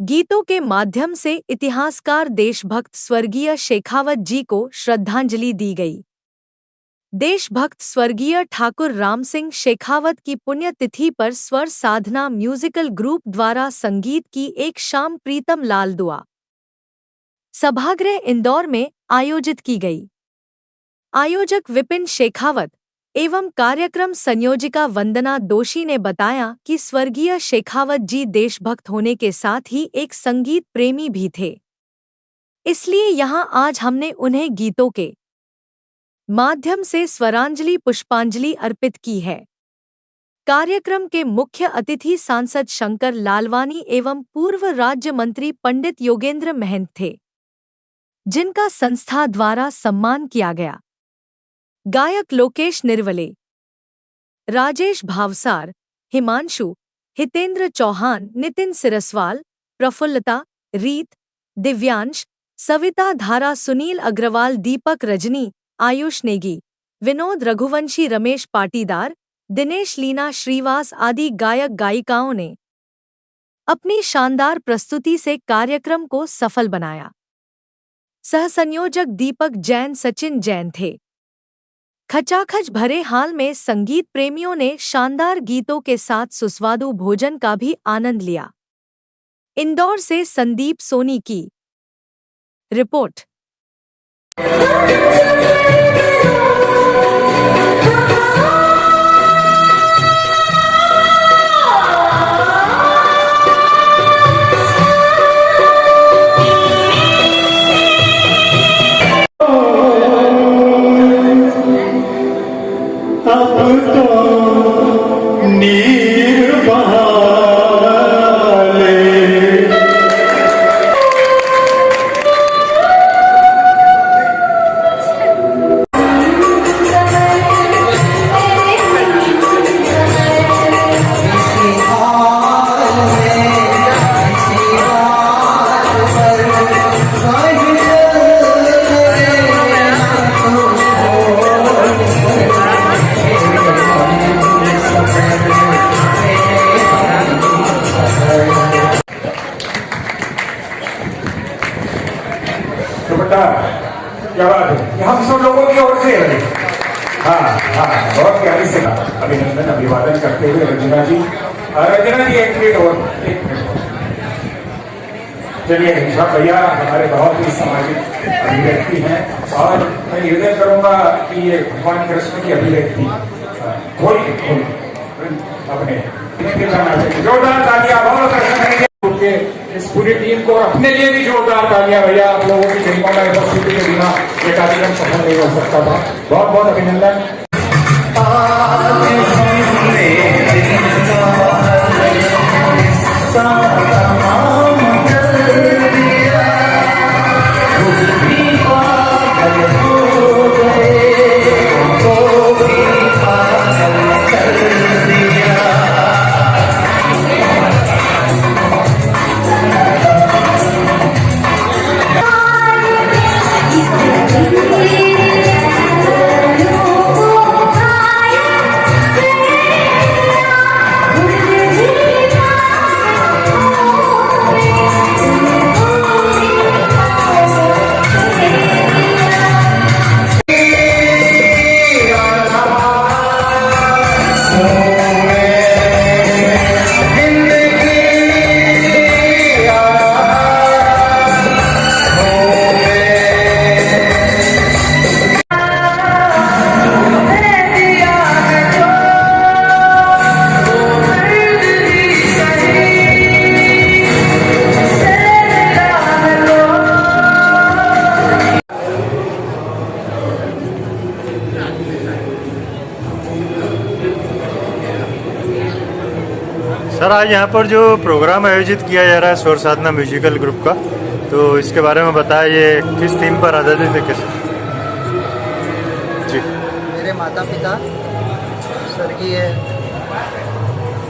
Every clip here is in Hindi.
गीतों के माध्यम से इतिहासकार देशभक्त स्वर्गीय शेखावत जी को श्रद्धांजलि दी गई। देशभक्त स्वर्गीय ठाकुर राम सिंह शेखावत की पुण्यतिथि पर स्वर साधना म्यूजिकल ग्रुप द्वारा संगीत की एक शाम प्रीतम लाल दुआ सभागृह इंदौर में आयोजित की गई। आयोजक विपिन शेखावत एवं कार्यक्रम संयोजिका वंदना दोषी ने बताया कि स्वर्गीय शेखावत जी देशभक्त होने के साथ ही एक संगीत प्रेमी भी थे, इसलिए यहाँ आज हमने उन्हें गीतों के माध्यम से स्वरांजलि पुष्पांजलि अर्पित की है। कार्यक्रम के मुख्य अतिथि सांसद शंकर लालवानी एवं पूर्व राज्य मंत्री पंडित योगेंद्र महंत थे, जिनका संस्था द्वारा सम्मान किया गया। गायक लोकेश निर्वले, राजेश भावसार, हिमांशु, हितेंद्र चौहान, नितिन सिरस्वाल, प्रफुल्लता, रीत, दिव्यांश, सविता धारा, सुनील अग्रवाल, दीपक रजनी, आयुष नेगी, विनोद रघुवंशी, रमेश पाटीदार, दिनेश लीना श्रीवास आदि गायक गायिकाओं ने अपनी शानदार प्रस्तुति से कार्यक्रम को सफल बनाया। सहसंयोजक दीपक जैन, सचिन जैन थे। खचाखच भरे हाल में संगीत प्रेमियों ने शानदार गीतों के साथ सुस्वादु भोजन का भी आनंद लिया। इंदौर से संदीप सोनी की रिपोर्ट। क्या बात है, हम सब लोगों की ओर से है। हाँ, बहुत प्यारी से अभिनंदन अभिवादन करते हुए रंजना जी एक मिनट और चलिए। ऋषभ भैया हमारे बहुत ही सामाजिक अभिव्यक्ति हैं और मैं निर्णय करूंगा कि ये भगवान कृष्ण की अभिव्यक्ति खोल अपने जोरदार तालियां बहुत करेंगे इस पूरी टीम को, अपने लिए भी जोरदार तालियां भैया। आप लोगों की जयमाला उपस्थिति के बिना ये कार्यक्रम सफल नहीं हो सकता था। बहुत बहुत अभिनंदन। सर, आज यहाँ पर जो प्रोग्राम आयोजित किया जा रहा है स्वर साधना म्यूजिकल ग्रुप का, तो इसके बारे में बताया, ये किस थीम पर आधारित है? किस जी? मेरे माता पिता स्वर्गीय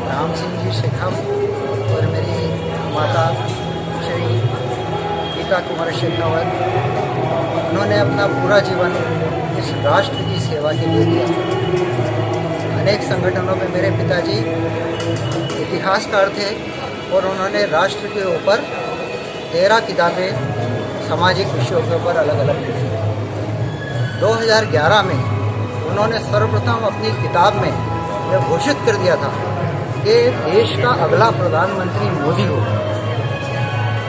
राम सिंह जी शेखावत और मेरी माता श्री गीता कुमार शेखावत, उन्होंने अपना पूरा जीवन इस राष्ट्र की सेवा के लिए दिया। अनेक संगठनों में मेरे पिताजी इतिहासकार थे और उन्होंने राष्ट्र के ऊपर 13 किताबें सामाजिक विषयों के ऊपर अलग अलग लिखी। 2011 में उन्होंने सर्वप्रथम अपनी किताब में यह घोषित कर दिया था कि देश का अगला प्रधानमंत्री मोदी हो।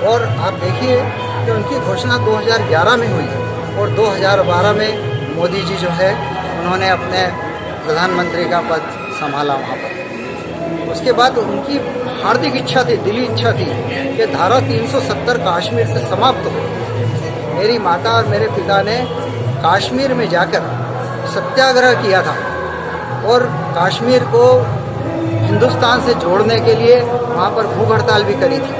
और आप देखिए कि उनकी घोषणा 2011 में हुई और 2012 में मोदी जी जो है उन्होंने अपने प्रधानमंत्री का पद संभाला वहाँ पर। उसके बाद उनकी हार्दिक इच्छा थी, दिली इच्छा थी कि धारा 370 कश्मीर से समाप्त हो। मेरी माता और मेरे पिता ने कश्मीर में जाकर सत्याग्रह किया था और कश्मीर को हिंदुस्तान से जोड़ने के लिए वहाँ पर भूख हड़ताल भी करी थी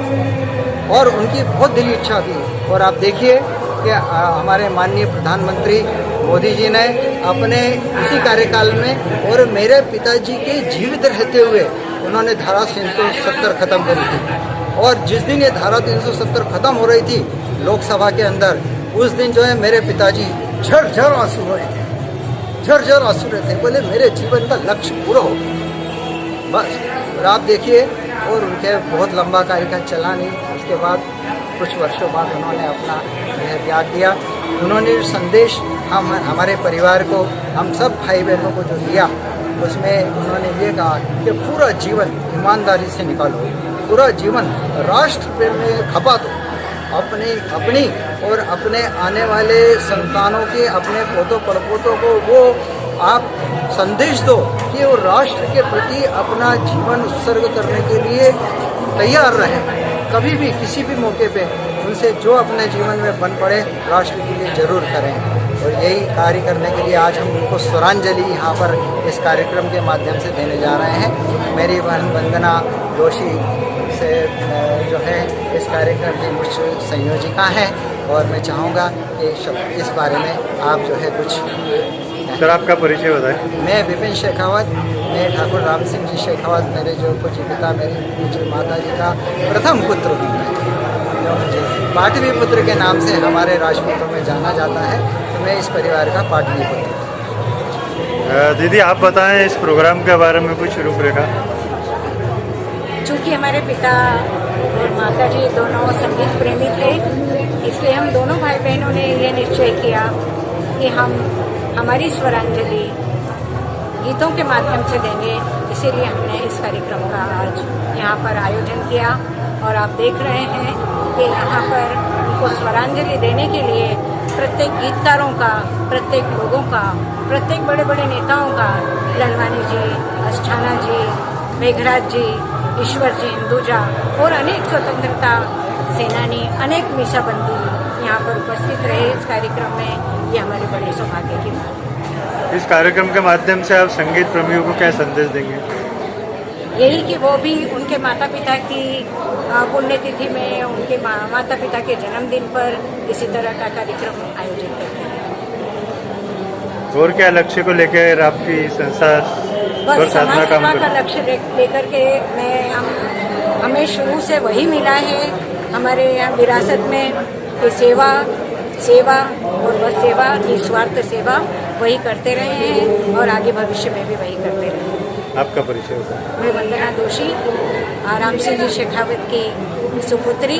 और उनकी बहुत दिली इच्छा थी। और आप देखिए कि हमारे माननीय प्रधानमंत्री मोदी जी ने अपने इसी कार्यकाल में और मेरे पिताजी के जीवित रहते हुए उन्होंने धारा 370 खत्म करी थी। और जिस दिन ये धारा 370 खत्म हो रही थी लोकसभा के अंदर, उस दिन जो है मेरे पिताजी झरझर आंसू हो रहे थे, झरझर आंसू रहे थे। बोले मेरे जीवन का लक्ष्य पूरा हो बस। और आप देखिए, और उनके बहुत लंबा कार्यकाल चला नहीं। उसके बाद कुछ वर्षों बाद उन्होंने अपना यह त्याग दिया। उन्होंने संदेश हमारे परिवार को, हम सब भाई बहनों को जो दिया, उसमें उन्होंने ये कहा कि पूरा जीवन ईमानदारी से निकालो, पूरा जीवन राष्ट्र प्रेम में खपा दो, अपनी और अपने आने वाले संतानों के, अपने पोतों परपोतों को वो आप संदेश दो कि वो राष्ट्र के प्रति अपना जीवन उत्सर्ग करने के लिए तैयार रहें। कभी भी किसी भी मौके पे उनसे जो अपने जीवन में बन पड़े राष्ट्र के लिए ज़रूर करें। और यही कार्य करने के लिए आज हम उनको स्वरांजलि यहाँ पर इस कार्यक्रम के माध्यम से देने जा रहे हैं। मेरी बहन वंदना जोशी से जो है इस कार्यक्रम की मुख्य संयोजिका हैं और मैं चाहूँगा कि इस बारे में आप जो है कुछ। सर आपका परिचय बताएं। मैं विपिन शेखावत, मैं ठाकुर राम सिंह जी शेखावत, मेरे जो पूज्य पिता, मेरी पूज्य माता जी का प्रथम पुत्र हूँ मैं, जो मुझे पाटवी पुत्र के नाम से हमारे राजपूतों में जाना जाता है। तो मैं इस परिवार का पाटवी पुत्र। दीदी आप बताएं इस प्रोग्राम के बारे में कुछ रूपरेखा। चूँकि हमारे पिता और माता जी दोनों संगीत प्रेमी थे, इसलिए हम दोनों भाई बहनों ने ये निश्चय किया कि हम हमारी स्वरांजलि गीतों के माध्यम से देंगे। इसीलिए हमने इस कार्यक्रम का आज यहाँ पर आयोजन किया और आप देख रहे हैं कि यहाँ पर उनको स्वरांजलि देने के लिए प्रत्येक गीतकारों का, प्रत्येक लोगों का, प्रत्येक बड़े बड़े नेताओं का, ललवानी जी, अस्थाना जी, मेघराज जी, ईश्वर जी हिंदुजा और अनेक स्वतंत्रता सेनानी, अनेक मीसाबंदी यहाँ पर उपस्थित रहे इस कार्यक्रम में। ये हमारे बड़े सौभाग्य की बात है। इस कार्यक्रम के माध्यम से आप संगीत प्रेमियों को क्या संदेश देंगे? यही कि वो भी उनके माता पिता की पुण्यतिथि में, उनके माता पिता के जन्मदिन पर इसी तरह का कार्यक्रम आयोजित करते हैं। और क्या लक्ष्य को लेकर आपकी संस्था बस समाज सेवा का लक्ष्य लेकर के हमें शुरू से वही मिला है। हमारे यहाँ विरासत में कि सेवा और बस सेवा, निस्वार्थ सेवा वही करते रहे हैं और आगे भविष्य में भी वही करते रहे। आपका परिचय होगा? मैं वंदना जोशी, राम सिंह जी शेखावत की सुपुत्री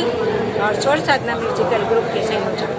और स्वर साधना म्यूजिकल ग्रुप की संयोजक।